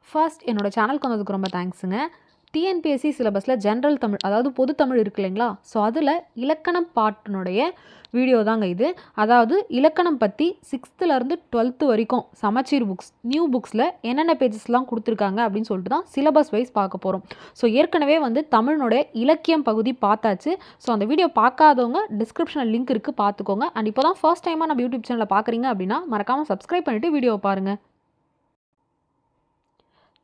First என்னோட சேனலுக்கு வந்ததுக்கு ரொம்ப தேங்க்ஸுங்க. டிஎன்பிஎஸ்சி சிலபஸில் ஜென்ரல் தமிழ், அதாவது பொது தமிழ் இருக்கு இல்லைங்களா? ஸோ அதில் இலக்கணம் பாட்டினுடைய வீடியோ தாங்க இது. அதாவது இலக்கணம் பற்றி 6th to 12th வரைக்கும் சமச்சீர் புக்ஸ், நியூ புக்ஸில் என்னென்ன பேஜஸ்லாம் கொடுத்துருக்காங்க அப்படின்னு சொல்லிட்டு தான் சிலபஸ் வைஸ் பார்க்க போகிறோம். ஸோ ஏற்கனவே தமிழினுடைய இலக்கியம் பகுதி பார்த்தாச்சு. ஸோ அந்த வீடியோ பார்க்காதவங்க டிஸ்கிரிப்ஷனில் லிங்க் இருக்குது, பார்த்துக்கோங்க. அண்ட் இப்போ தான் ஃபர்ஸ்ட் டைமாக நம்ம யூடியூப் சேனலில் பார்க்குறீங்க அப்படின்னா மறக்காமல் சப்ஸ்கிரைப் பண்ணிவிட்டு வீடியோவை பாருங்கள்.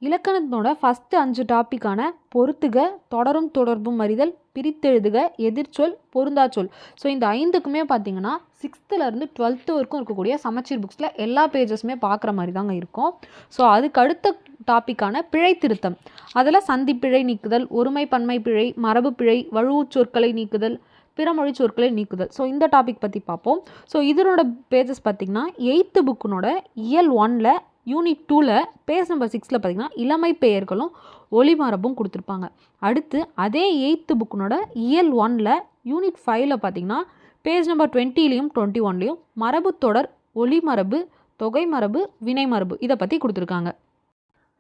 இலக்கணத்தோட ஃபஸ்ட்டு 5 டாப்பிக்கான பொறுத்துக, தொடரும் தொடர்பும் அறிதல், பிரித்தெழுதுக, எதிர்ச்சொல், பொருந்தாச்சொல். ஸோ இந்த 5க்குமே பார்த்தீங்கன்னா 6th to 12th வரைக்கும் இருக்கக்கூடிய சமச்சீர் புக்ஸில் எல்லா பேஜஸுமே பார்க்குற மாதிரி தாங்க இருக்கும். ஸோ அதுக்கு அடுத்த டாப்பிக்கான பிழை திருத்தம், அதில் சந்தி பிழை நீக்குதல், ஒருமை பன்மை பிழை, மரபு பிழை, வழுவு சொற்களை நீக்குதல், பிறமொழி சொற்களை நீக்குதல். ஸோ இந்த டாபிக் பற்றி பார்ப்போம். ஸோ இதனோட பேஜஸ் பார்த்திங்கன்னா 8th புக்குனோட இயல் 1ல் யூனிட் 2ல் பேஜ் நம்பர் 6ல் பார்த்திங்கன்னா இளமை பெயர்களும் ஒளிமரபும் கொடுத்துருப்பாங்க. அடுத்து அதே 8th புக்குனோட இயல் 1ல் யூனிட் 5ல் பார்த்திங்கன்னா பேஜ் நம்பர் 20லையும் 21லையும் மரபு தொடர், ஒளிமரபு, தொகை மரபு, வினை மரபு இதை பற்றி கொடுத்துருக்காங்க.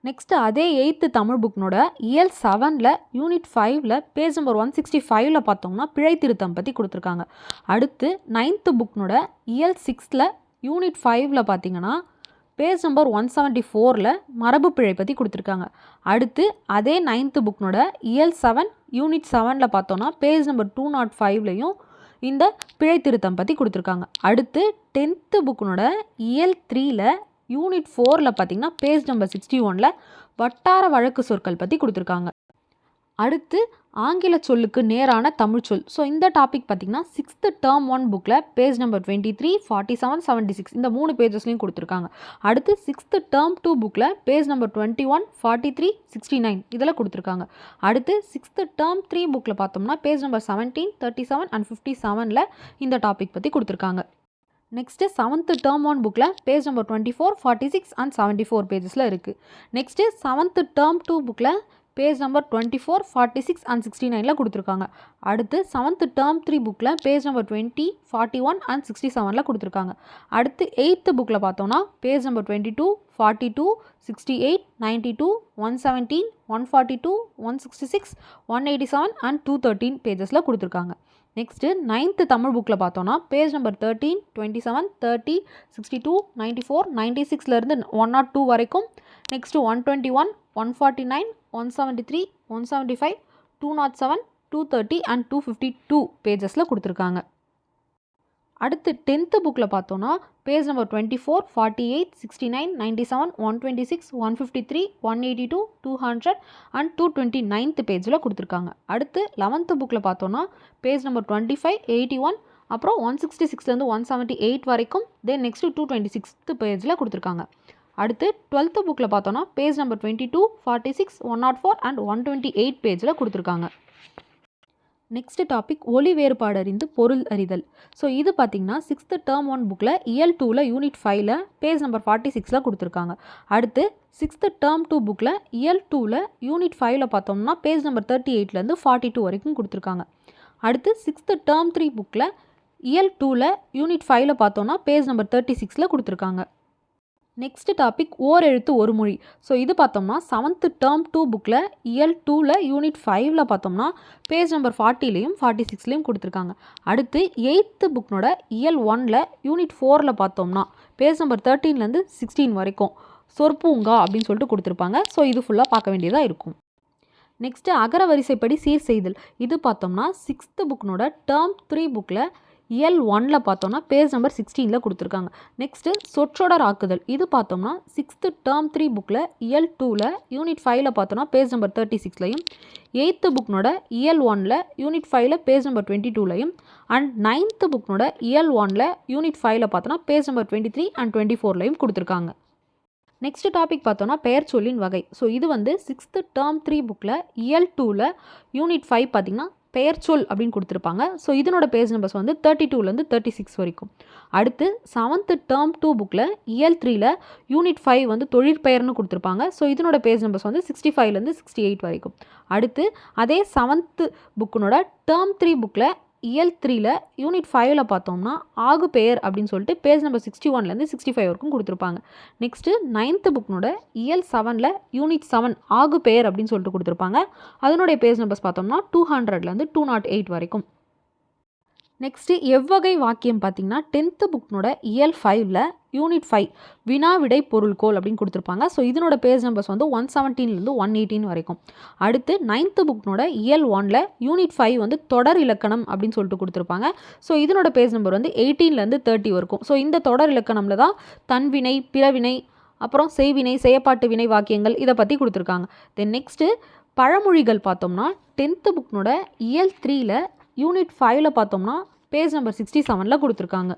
நெக்ஸ்ட்டு அதே 8th தமிழ் புக்னோட இயல் 7ல் யூனிட் 5ல் பேஜ் நம்பர் 165ல் பார்த்தோம்னா பிழை திருத்தம் பற்றி கொடுத்துருக்காங்க. அடுத்து 9th புக்னோட இயல் 6ல் யூனிட் 5ல் பார்த்திங்கன்னா பேஜ் நம்பர் 174ல் மரபு பிழை பற்றி கொடுத்துருக்காங்க. அடுத்து அதே 9th புக்னோட இயல் 7 யூனிட் 7ல் பார்த்தோன்னா பேஜ் நம்பர் 205லையும் இந்த பிழை திருத்தம் பற்றி கொடுத்துருக்காங்க. அடுத்து 10th புக்னோட இயல் 3ல் யூனிட் 4ல் பார்த்திங்கன்னா பேஜ் நம்பர் 61ல் வட்டார வழக்கு சொற்கள் பற்றி கொடுத்துருக்காங்க. அடுத்து ஆங்கில சொல்லுக்கு நேரான தமிழ் சொல். ஸோ இந்த டாபிக் பார்த்திங்கன்னா 6th term 1 புக்கில் பேஜ் நம்பர் 23, 47, 76 இந்த 3 பேஜஸ்லையும் கொடுத்துருக்காங்க. அடுத்து 6th term 2 புக்கில் பேஜ் நம்பர் 21, 43, 69 இதில் கொடுத்துருக்காங்க. அடுத்து 6th term 3 புக்கில் பார்த்தோம்னா பேஜ் நம்பர் 17, 37 and 57ல் இந்த டாபிக் பற்றி கொடுத்துருக்காங்க. நெக்ஸ்ட்டு 7th term 1 புக்கில் பேஜ் நம்பர் 24, 46 and 74 பேஜஸில் இருக்குது. நெக்ஸ்ட்டு 7th term 2 புக்கில் பேஜ் நம்பர் 24, 46 and 69ல் கொடுத்துருக்காங்க. அடுத்து 7th term 3 புக்கில் பேஜ் நம்பர் 20, 41 and 67ல் கொடுத்துருக்காங்க. அடுத்து 8th புக்கில் பார்த்தோன்னா பேஜ் நம்பர் 22, 42, 68, 92, 117, 142, 166, 187 and 213 பேஜஸில் கொடுத்துருக்காங்க. நெக்ஸ்ட்டு 9th தமிழ் புக்கில் பார்த்தோன்னா பேஜ் நம்பர் 13, 27, 30, 62, 94, 96லேருந்து 102 வரைக்கும். நெக்ஸ்ட்டு 121, 149, 173, 175, 207, 230 and 252 பேஜஸில் கொடுத்துருக்காங்க. அடுத்து 10th புக்கில் பார்த்தோன்னா பேஜ் நம்பர் 24, 48, 69, 97, 126, 153, 182, 200 and 229th பேஜில் கொடுத்துருக்காங்க. அடுத்து 11th புக்கில் பார்த்தோன்னா பேஜ் நம்பர் 25, 81, அப்புறம் 166லேருந்து 178 வரைக்கும். தென் நெக்ஸ்ட்டு 226th பேஜில் கொடுத்துருக்காங்க. அடுத்து 12th புக்கில் பார்த்தோன்னா பேஜ் நம்பர் 22, 46, 104 and 128 பேஜில் கொடுத்துருக்காங்க. நெக்ஸ்ட் டாபிக் ஒலி வேறுபாடு அறிந்து பொருள் அறிதல். ஸோ இது பார்த்திங்கன்னா 6th term 1 புக்கில் இயல் 2ல் யூனிட் 5ல் பேஜ் நம்பர் 46ல் கொடுத்துருக்காங்க. அடுத்து 6th term 2 புக்கில் இயல் 2ல் யூனிட் 5ல் பார்த்தோம்னா பேஜ் நம்பர் 38லேருந்து 42 வரைக்கும் கொடுத்துருக்காங்க. அடுத்து 6th term 3 புக்கில் இயல் 2ல் யூனிட் 5ல் பார்த்தோம்னா பேஜ் நம்பர் 36ல் கொடுத்துருக்காங்க. நெக்ஸ்ட் டாபிக் ஓர் எழுத்து ஒரு மொழி. ஸோ இது பார்த்தோம்னா 7th term 2 புக்கில் இயல் 2ல் யூனிட் 5ல் பார்த்தோம்னா பேஜ் நம்பர் 40லையும் 46லையும் கொடுத்துருக்காங்க. அடுத்து 8th புக்னோட இயல் 1ல் யூனிட் 4ல் பார்த்தோம்னா பேஜ் நம்பர் 13லேருந்து 16 வரைக்கும் சொற்பூங்கா அப்படின்னு சொல்லிட்டு கொடுத்துருப்பாங்க. ஸோ இது ஃபுல்லாக பார்க்க வேண்டியதாக இருக்கும். நெக்ஸ்ட்டு அகர வரிசைப்படி சீர் செய்தல். இது பார்த்தோம்னா 6th புக்னோட term 3 புக்கில் இயல் 1ல் பார்த்தோம்னா பேஜ் நம்பர் 16ல் கொடுத்துருக்காங்க. நெக்ஸ்ட்டு சொற்றொடர் ஆக்குதல். இது பார்த்தோம்னா 6th term 3 புக்கில் இயல் 2ல் யூனிட் 5ல் பார்த்தோம்னா பேஜ் நம்பர் 36லையும், 8th புக்னோட இயல் 1ல் யூனிட் 5ல் பேஜ் நம்பர் 22லையும் அண்ட் 9th புக்னோட இயல் 1ல் யூனிட் 5ல் பார்த்தோன்னா பேஜ் நம்பர் 23 and 24லையும் கொடுத்துருக்காங்க. நெக்ஸ்ட் டாபிக் பார்த்தோன்னா பெயர் சொல்லின் வகை. ஸோ இது 6th term 3 புக்கில் இயல் 2ல் யூனிட் 5 பார்த்திங்கன்னா பெயர் சொல் அப்படின்னு கொடுத்துருப்பாங்க. ஸோ இதனோட பேஜ் நம்பர்ஸ் 32லேருந்து 36 வரைக்கும். அடுத்து 7th term 2 புக்கில் இயல் 3ல் யூனிட் 5 தொழிற்பெயர்னு கொடுத்துருப்பாங்க. ஸோ இதனோட பேஜ் நம்பர்ஸ் 65லேருந்து 68 வரைக்கும். அடுத்து அதே 7th புக்கினோட term 3 புக்கில் இயல் 3ல் யூனிட் 5ல் பார்த்தோம்னா ஆகு பெயர் அப்படின்னு சொல்லிட்டு பேஜ் நம்பர் 61லேருந்து 65 வரைக்கும் கொடுத்துருப்பாங்க. நெக்ஸ்ட்டு 9th புக்னோட இயல் 7ல் யூனிட் 7 ஆகு பெயர் அப்படின்னு சொல்லிட்டு கொடுத்துருப்பாங்க. அதனுடைய பேஜ் நம்பர்ஸ் பார்த்தோம்னா 200லேருந்து 208 வரைக்கும். நெக்ஸ்ட்டு எவ்வகை வாக்கியம் பார்த்தீங்கன்னா 10th புக்னோட இயல் 5ல் யூனிட் 5 வினா விடை பொருள்கோள் அப்படின்னு கொடுத்துருப்பாங்க. ஸோ இதனோட பேஜ் நம்பர்ஸ் வந்து 117லேருந்து 118 வரைக்கும். அடுத்து 9th புக்னோட இயல் 1ல் யூனிட் 5 வந்து தொடர் இலக்கணம் அப்படின்னு சொல்லிட்டு கொடுத்துருப்பாங்க. ஸோ இதனோட பேஜ் நம்பர் வந்து 18லேருந்து 30 வரைக்கும். ஸோ இந்த தொடர் இலக்கணமில் தான் தன்வினை, பிறவினை, அப்புறம் செய்வினை, செயப்பாட்டு வினை வாக்கியங்கள் இதை பற்றி கொடுத்துருக்காங்க. தென் நெக்ஸ்ட்டு பழமொழிகள் பார்த்தோம்னா 10th புக்னோட இயல் 3ல் யூனிட் 5ல் பார்த்தோம்னா பேஜ் நம்பர் 67ல் கொடுத்துருக்காங்க.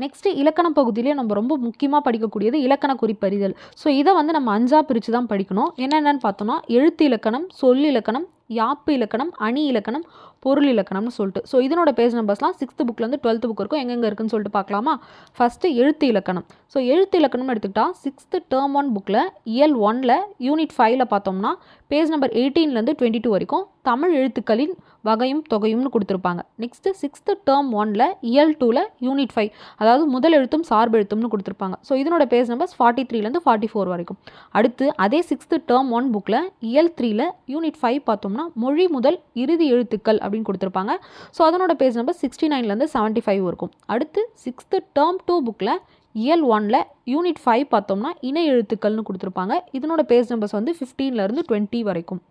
நெக்ஸ்ட்டு இலக்கண பகுதியிலே நம்ம ரொம்ப முக்கியமாக படிக்கக்கூடியது இலக்கண குறிப்பறிதல். ஸோ இதை வந்து நம்ம 5ஆக பிரித்து தான் படிக்கணும். என்னென்னு பார்த்தோம்னா எழுத்து இலக்கணம், சொல் இலக்கணம், யாப்பு இலக்கணம், அணி இலக்கணம், பொருள் இலக்கணம்னு சொல்லிட்டு. ஸோ இதனோட பேஜ் நம்பர்ஸ்லாம் 6th புக்லேருந்து 12th புக் வரைக்கும் எங்கெங்கே இருக்குன்னு சொல்லிட்டு பார்க்கலாமா? ஃபஸ்ட்டு எழுத்து இலக்கணம். ஸோ எழுத்து இலக்கணம்னு எடுத்துக்கிட்டால் 6th டேர்ம் 1 புக்கில் இயல் 1ல் யூனிட் 5ல் பார்த்தோம்னா பேஜ் நம்பர் 18லேருந்து 22 வரைக்கும் தமிழ் எழுத்துக்களின் வகையும் தொகையும்னு கொடுத்துருப்பாங்க. நெக்ஸ்ட்டு 6th டேர்ம் 1ல் இயல் 2ல் யூனிட் 5 அதாவது முதல் எழுத்தும் சார்பு எழுத்தும்னு கொடுத்துருப்பாங்க. ஸோ இதனோட பேஜ் நம்பர்ஸ் 43லேருந்து 44 வரைக்கும். அடுத்து அதே 6th டேர்ம் 1 புக்கில் இயல் 3ல் யூனிட் 5 பார்த்தோம்னா மொழி முதல் இறுதி எழுத்துக்கள் அப்படின்னு கொடுத்துருப்பாங்க. ஸோ அதனோட பேஜ் நம்பர் 69லேருந்து 75 இருக்கும். அடுத்து 6th டேர்ம் 2 புக்கில் இயல் 1ல் யூனிட் 5 பார்த்தோம்னா இணை எழுத்துக்கள்னு கொடுத்துருப்பாங்க. இதனோட பேஜ் நம்பர்ஸ் வந்து 15லேருந்து 20 வரைக்கும்.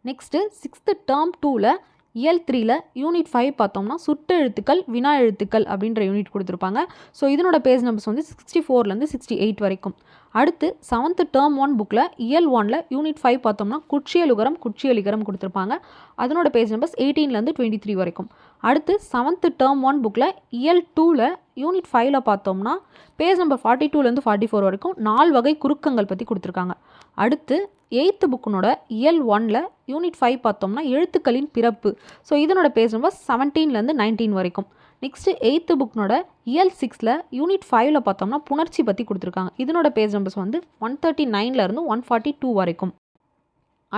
நெக்ஸ்ட்டு 6th டேர்ம் 2ல் இயல் 3ல் யூனிட் 5 பார்த்தோம்னா சுட்டெழுத்துக்கள், வினா எழுத்துக்கள் அப்படின்ற யூனிட் கொடுத்துருப்பாங்க. ஸோ இதனோட பேஜ் நம்பர்ஸ் வந்து 64லேருந்து 68 வரைக்கும். அடுத்து 7th டேர்ம் 1 புக்கில் இயல் 1ல் யூனிட் 5 பார்த்தோம்னா குற்றியலுகரம், குற்றியலிகரம் கொடுத்துருப்பாங்க. அதனோட பேஜ் நம்பர்ஸ் 18லேருந்து 23 வரைக்கும். அடுத்து 7th டேர்ம் 1 புக்கில் இயல் 2ல் யூனிட் 5ல் பார்த்தோம்னா பேஜ் நம்பர் 42லேருந்து 44 வரைக்கும் 4 வகை குறுக்கங்கள் பற்றி கொடுத்துருக்காங்க. அடுத்து 8th புக்கினோட இயல் 1ல் யூனிட் 5 பார்த்தோம்னா எழுத்துக்களின் பிறப்பு. ஸோ இதனோட பேஜ் நம்பர் 17லேருந்து 19 வரைக்கும். நெக்ஸ்ட்டு 8th புக்கினோட இயல் 6ல் யூனிட் 5ல் பார்த்தோம்னா புணர்ச்சி பற்றி கொடுத்துருக்காங்க. இதனோட பேஜ் நம்பர்ஸ் வந்து 139லேருந்து 142 வரைக்கும்.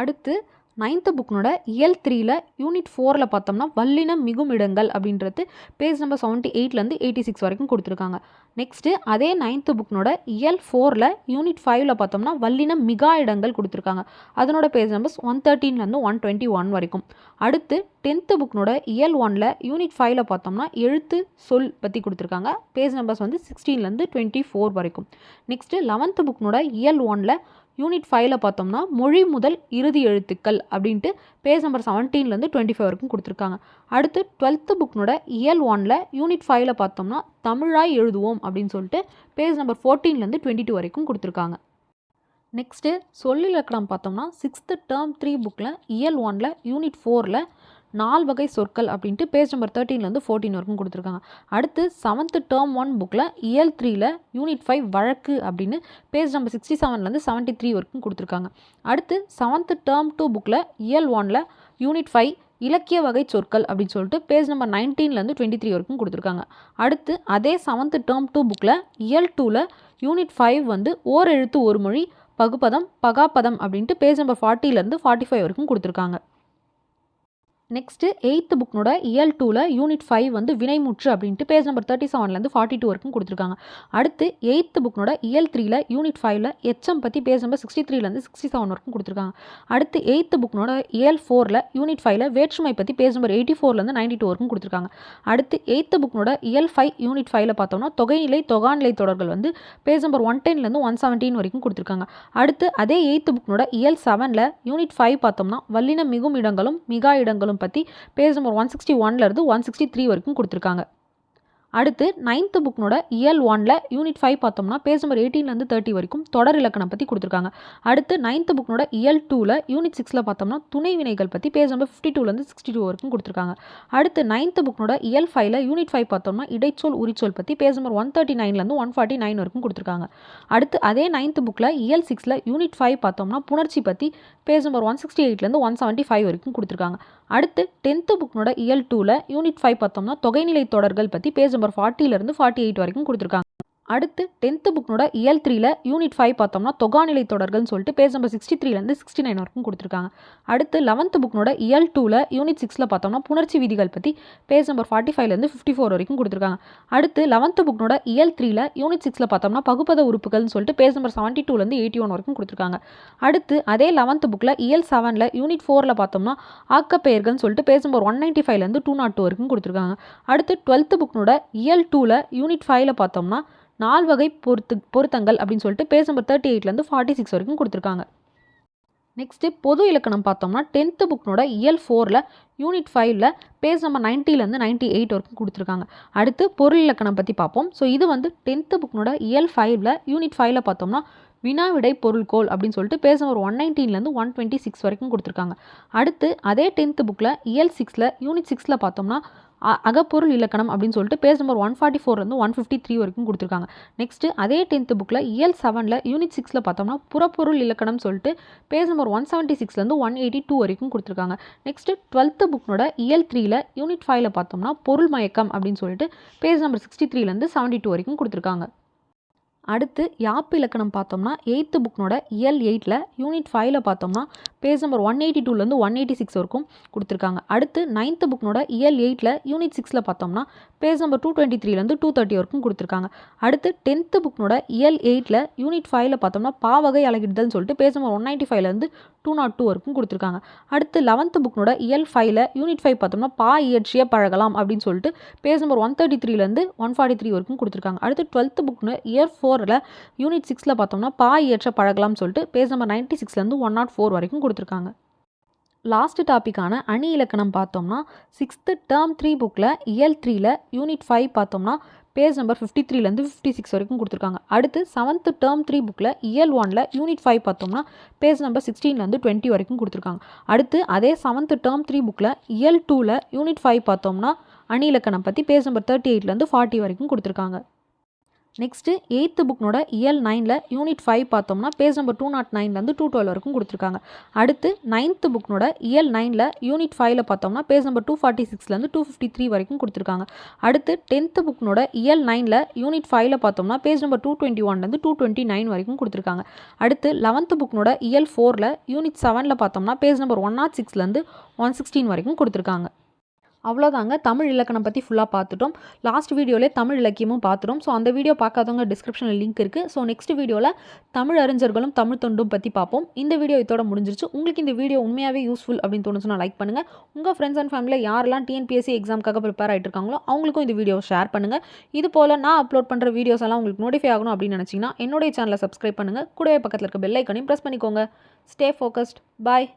அடுத்து 9th புக்கினோட இயல் 3ல் யூனிட் 4ல் பார்த்தோம்னா வல்லினம் மிகும் இடங்கள் அப்படின்றது பேஜ் நம்பர் 78லேருந்து 86 வரைக்கும் கொடுத்துருக்காங்க. நெக்ஸ்ட்டு அதே 9th புக்கினோட இயல் 4ல் யூனிட் 5ல் பார்த்தோம்னா வல்லினம் மிகா இடங்கள் கொடுத்துருக்காங்க. அதனோட பேஜ் நம்பர்ஸ் 113லேருந்து 121 வரைக்கும். அடுத்து 10th புக்கினோட இயல் 1ல் யூனிட் 5ல் பார்த்தோம்னா எழுத்து சொல் பற்றி கொடுத்துருக்காங்க. பேஜ் நம்பர்ஸ் வந்து 16லேருந்து 24 வரைக்கும். நெக்ஸ்ட்டு 11th புக்கினோட இயல் 1ல் யூனிட் 5ல் பார்த்தோம்னா மொழி முதல் இறுதி எழுத்துக்கள் அப்படின்ட்டு பேஜ் நம்பர் 17லேருந்து 25 வரைக்கும் கொடுத்துருக்காங்க. அடுத்து 12th புக்னோட இயல் 1ல் யூனிட் 5ல் பார்த்தோம்னா தமிழாய் எழுதுவோம் அப்படின்னு சொல்லிட்டு பேஜ் நம்பர் 14லேருந்து 22 வரைக்கும் கொடுத்துருக்காங்க. நெக்ஸ்ட்டு சொல்லிலக்கணம் பார்த்தோம்னா 6th டேர்ம் 3 புக்கில் இயல் 1ல் யூனிட் 4ல் 4 வகை சொற்கள் அப்படின்ட்டு பேஜ் நம்பர் 13லேருந்து 14 வரைக்கும் கொடுத்துருக்காங்க. அடுத்து 7th டேர்ம் 1 புக்கில் இயல் 3ல் யூனிட் 5 வழக்கு அப்படின்னு பேஜ் நம்பர் 67லேருந்து 73 வரைக்கும் கொடுத்துருக்காங்க. அடுத்து 7th டேர்ம் 2 புக்கில் இயல் 1ல் யூனிட் 5 இலக்கிய வகை சொற்கள் அப்படின்னு சொல்லிட்டு பேஜ் நம்பர் 19லேருந்து 23 வரைக்கும் கொடுத்துருக்காங்க. அடுத்து அதே 7th டேர்ம் 2 புக்கில் இயல் 2ல் யூனிட் 5 வந்து ஓர் எழுத்து ஒரு மொழி, பகுப்பதம், பகாப்பதம் அப்படின்ட்டு பேஜ் நம்பர் 40லேருந்து 45 வரைக்கும் கொடுத்துருக்காங்க. நெக்ஸ்ட்டு 8th புக்னோட இயல் 2ல் யூனிட் 5 வந்து வினைமுற்று அப்படின்ட்டு பேஜ் நம்பர் 37லேருந்து 42 வரைக்கும் கொடுத்துருக்காங்க. அடுத்து 8th புக்னோட இயல் 3ல் யூனிட் 5ல் எச்சம் பற்றி பேஜ் நம்பர் 63லேருந்து 67 வரைக்கும் கொடுத்துருக்காங்க. அடுத்து 8th புக்னோட இயல் 4ல் யூனிட் 5ல் வேற்றுமை பற்றி பேஜ் நம்பர் 84லேருந்து 92 வரைக்கும் கொடுத்துருக்காங்க. அடுத்து 8th புக்னோட இயல் 5 யூனிட் 5ல் பார்த்தோம்னா தொகைநிலை, தொகாநிலை தொடர்கள் வந்து பேஜ் நம்பர் 110லேருந்து 117 வரைக்கும் கொடுத்துருக்காங்க. அடுத்து அதே 8th புக்னோட இயல் 7ல் யூனிட் 5 பார்த்தோம்னா வல்லினம் மிகும் இடங்களும் மிகா இடங்களும் பற்றி பேஜ் நம்பர் 161லேருந்து 163 வரைக்கும் கொடுத்துருக்காங்க. அடுத்து 9th புக்னோட இயல் 1ல் யூனிட் 5 பார்த்தோம்னா பேஜ் நம்பர் 18லேருந்து 30 வரைக்கும் தொடர் இலக்கணம் பற்றி கொடுத்துருக்காங்க. அடுத்து 9th புக்னோட இயல் 2ல் யூனிட் 6ல் பார்த்தோம்னா துணை வினைகள் பற்றி பேஜ் நம்பர் 52லேருந்து 62 வரைக்கும் கொடுத்துருக்காங்க. அடுத்து 9th புக்னோட இயல் 5ல் யூனிட் 5 பார்த்தோம்னா இடைச்சொல் உரிச்சொல் பற்றி பேஜ் நம்பர் 139லேருந்து 149 வரைக்கும் கொடுத்துருக்காங்க. அடுத்து அதே 9th புக்கில் இயல் 6ல் யூனிட் 5 பார்த்தோம்னா புணர்ச்சி பற்றி பேஜ் நம்பர் 168லேருந்து 175 வரைக்கும் கொடுத்துருக்காங்க. அடுத்து 10th புக்னோட இயல் 2ல் யூனிட் 5 பார்த்தோம்னா தொகைநிலை தொடர்கள் பற்றி பேஜ் நம்பர் 40லேருந்து 48 வரைக்கும் கொடுத்துருக்காங்க. அடுத்து 10th புக்னோட இயல் 3ல யூனிட் 5 பார்த்தோம்னா தொகாநிலை தொடர்கள்னு சொல்லிட்டு பேஜ் நம்பர் 63லேருந்து 69 வரைக்கும் கொடுத்துருக்காங்க. அடுத்து 11th புக்னோட இயல் 2ல யூனிட் 6ல பார்த்தோம்னா புணர்ச்சி விதிகள் பற்றி பேஜ் நம்பர் 45லேருந்து 54 வரைக்கும் கொடுத்துருக்காங்க. அடுத்து 11th புக்னோட இயல் 3ல யூனிட் 6ல பார்த்தோம்னா பகுப்பத உறுப்புகள்னு சொல்லிட்டு பேஜ் நம்பர் 72லேருந்து 81 வரைக்கும் கொடுத்துருக்காங்க. அடுத்து அதே 11th புக்கில் இயல் 7ல யூனிட் 4ல பார்த்தோம்னா ஆக்கப்பெயர்கள்னு சொல்லிட்டு பேஜ் நம்பர் 195லேருந்து 202 வரைக்கும் கொடுத்துருக்காங்க. அடுத்து 12th புக்னோட இயல் 2ல யூனிட் 5ல பார்த்தோம்னா 4 வகை பொருத்தங்கள் அப்படின்னு சொல்லிட்டு பேஜ் நம்பர் 38லேருந்து 46 வரைக்கும் கொடுத்துருக்காங்க. நெக்ஸ்ட்டு பொது இலக்கணம் பார்த்தோம்னா 10th புக்னோட இயல் 4ல யூனிட் 5ல பேஜ் நம்பர் 90லேருந்து 98 வரைக்கும் கொடுத்துருக்காங்க. அடுத்து பொருள் இலக்கணம் பற்றி பார்ப்போம். ஸோ இது வந்து 10th புக்னோட இயல் 5ல யூனிட் 5ல பார்த்தோம்னா வினாவிடை பொருள்கோள் அப்படின்னு சொல்லிட்டு பேஜ் நம்பர் 119லேருந்து 126 வரைக்கும் கொடுத்துருக்காங்க. அடுத்து அதே 10th புக்கில் இயல் 6ல யூனிட் 6ல பார்த்தோம்னா அகப்பொருள் இலக்கணம் அப்படின்னு சொல்லிட்டு பேஜ் நம்பர் 144லேருந்து 153 வரைக்கும் கொடுத்துருக்காங்க. நெக்ஸ்ட்டு அதே 10th புக்கில் இயல் 7ல யூனிட் 6ல பார்த்தோம்னா புறப்பொருள் இலக்கணம் சொல்லிட்டு பேஜ் நம்பர் 176லேருந்து 182 வரைக்கும் கொடுத்துருக்காங்க. நெக்ஸ்ட்டு 12th புக்னோட இயல் 3ல யூனிட் 5ல பார்த்தோம்னா பொருள் மயக்கம் அப்படின்னு சொல்லிட்டு பேஜ் நம்பர் 63லேருந்து 72 வரைக்கும் கொடுத்துருக்காங்க. அடுத்து யாப்பு இலக்கணம் பார்த்தோம்னா 8th புக்னோட இயல் 8ல யூனிட் 5ல பார்த்தோம்னா பேஜ் நம்பர் 182லேருந்து 186 வரைக்கும் கொடுத்துருக்காங்க. அடுத்து 9th புக்னோட இயல் 8ல யூனிட் 6ல பார்த்தோம்னா பேஜ் நம்பர் 223லேருந்து 230 வரைக்கும் கொடுத்துருக்காங்க. அடுத்து 10th புக்னோட இயல் 8ல யூனிட் 5ல பார்த்தோம்னா பாவகை அலகிடுதல்னு சொல்லிட்டு பேஜ் நம்பர் 195லேருந்து 202 வரைக்கும் கொடுத்துருக்காங்க. அடுத்து 11th புக்னோட இயல் 5ல யூனிட் 5 பார்த்தோம்னா பா இயற்றிய பழகலாம் அப்படின்னு சொல்லிட்டு பேஜ் நம்பர் 133லேருந்து 143 வரைக்கும் கொடுத்துருக்காங்க. அடுத்து 12th புக்னு இயர் 4ல யூனிட் 6ல பார்த்தோம்னா பா இயற்ற பழகலாம்னு சொல்லிட்டு பேஜ் நம்பர் 96லேருந்து 104 வரைக்கும் கொடுத்துருக்காங்க. லாஸ்ட் டாப்பிக்கான அணி இலக்கணம் பார்த்தோம்னா 6th டேர்ம் 3 புக்கில் இயல் 3ல யூனிட் 5 பார்த்தோம்னா பேஜ் நம்பர் 53லேருந்து 56 வரைக்கும் கொடுத்துருக்காங்க. அடுத்து 7th டேர்ம் 3 புக்கில் இயல் 1ல யூனிட் 5 பார்த்தோம்னா பேஜ் நம்பர் 16லேருந்து 20 வரைக்கும் கொடுத்துருக்காங்க. அடுத்து அதே 7th டேர்ம் 3 புக்கில் இயல் 2ல யூனிட் 5 பார்த்தோம்னா அணி இலக்கணம் பற்றி பேஜ் நம்பர் 38லேருந்து 40 வரைக்கும் கொடுத்துருக்காங்க. நெக்ஸ்ட்டு 8th புக்னோட இயல் 9ல யூனிட் 5 பார்த்தோம்னா பேஜ் நம்பர் 209லேருந்து 212 வரைக்கும் கொடுத்துருக்காங்க. அடுத்து 9th புக்னோட இயல் 9ல யூனிட் 5ல பார்த்தோம்னா பேஜ் நம்பர் 246லேருந்து 253 வரைக்கும் கொடுத்துருக்காங்க. அடுத்து 10th புக்னோட இயல் 9ல யூனிட் 5ல பார்த்தோம்னா பேஜ் நம்பர் 221லேருந்து 229 வரைக்கும் கொடுத்துருக்காங்க. அடுத்து 11th புக்னோட இயல் 4ல யூனிட் 7ல பார்த்தோம்னா பேஜ் நம்பர் 106லேருந்து 116 வரைக்கும் கொடுத்துருக்காங்க. அவ்வளோதாங்க தமிழ் இலக்கணம் பற்றி ஃபுல்லாக பார்த்துட்டோம். லாஸ்ட் வீடியோவிலே தமிழ் இலக்கியமும் பார்த்துட்டோம். ஸோ அந்த வீடியோ பார்க்காதவங்க டிஸ்கிரிப்ஷனில் லிங்க் இருக்குது. ஸோ நெக்ஸ்ட் வீடியோவில் தமிழ் அறிஞர்களும் தமிழ் தொண்டும் பற்றி பார்ப்போம். இந்த வீடியோ இதோட முடிஞ்சிருச்சு. உங்களுக்கு இந்த வீடியோ உண்மையாகவே யூஸ்ஃபுல் அப்படின்னு தோணுச்சுன்னா லைக் பண்ணுங்கள். உங்கள் ஃப்ரெண்ட்ஸ் அண்ட் ஃபேமிலியில் யாரெல்லாம் டிஎன்பிஎஸ்சி எக்ஸாமுக்காக ப்ரிப்பேர் ஆகிட்டு இருக்காங்களோ அவங்களுக்கும் இந்த வீடியோ ஷேர் பண்ணுங்கள். இது போல் நான் அப்லோட் பண்ணுற வீடியோஸ் எல்லாம் உங்களுக்கு நோட்டிஃபை ஆகணும் அப்படின்னு நினச்சிங்கன்னா என்னுடைய சேனலை சப்ஸ்கிரைப் பண்ணுங்கள். கூடவே பக்கத்தில் இருக்க பெல் ஐக்கனையும் ப்ரெஸ் பண்ணிக்கோங்க. Stay focused. பாய்.